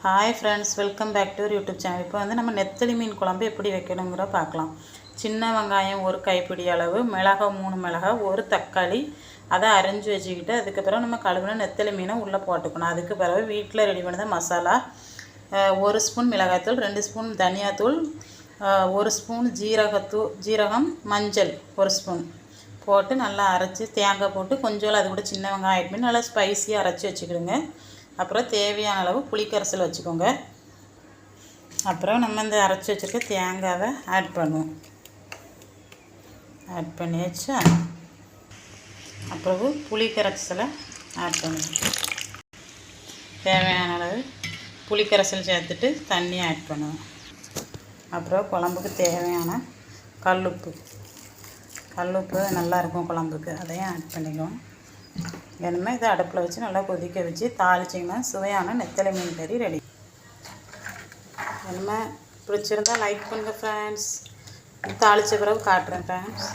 Hi friends, welcome back to YouTube channel. இப்போ வந்து நம்ம நெத்தலி மீன் குழம்பு எப்படி வைக்கணுங்கிற பார்க்கலாம். சின்ன வெங்காயம் ஒரு கைப்பிடி அளவு, மிளகாய் 3 மிளகாய், ஒரு தக்காளி, அதை அரைஞ்சி வச்சுக்கிட்டு அதுக்கப்புறம் நம்ம கழுவின நெத்தலி மீனை உள்ளே போட்டுக்கணும். அதுக்கு பிறகு வீட்டில் ரெடி பண்ணத மசாலா, 1 ஸ்பூன் மிளகாய்த்தூள், 2 ஸ்பூன் தனியாத்தூள், 1 ஸ்பூன் ஜீரகம், மஞ்சள் 1 ஸ்பூன் போட்டு நல்லா அரைச்சி தேங்காய் போட்டு கொஞ்சம் அது கூட சின்ன வெங்காயம் ஆட் பண்ணி நல்லா ஸ்பைஸியாக அரைச்சி வச்சுக்கிடுங்க. அப்புறம் தேவையான அளவு புளிக்கரைசல் வச்சுக்கோங்க. அப்புறம் நம்ம இந்த அரைச்சி வச்சுருக்க தேங்காவை ஆட் பண்ணுவோம். ஆட் பண்ணி வச்சா அப்புறம் புளிக்கரைசலை ஆட் பண்ணுவோம். தேவையான அளவு புளிக்கரைசல் சேர்த்துட்டு தண்ணி ஆட் பண்ணுவோம். அப்புறம் குழம்புக்கு தேவையான கல்லுப்பு நல்லாயிருக்கும் குழம்புக்கு, அதையும் ஆட் பண்ணிக்குவோம். வேணுமே இதை அடுப்பில் வச்சு நல்லா கொதிக்க வச்சு தாளிச்சிங்கன்னா சுவையான நெத்தலி மீன் கறி ரெடி. வேணுமே பிடிச்சிருந்தால் லைக் பண்ணுங்கள் ஃப்ரெண்ட்ஸ். தாளித்த பிறகு காட்டுறேன் ஃப்ரெண்ட்ஸ்.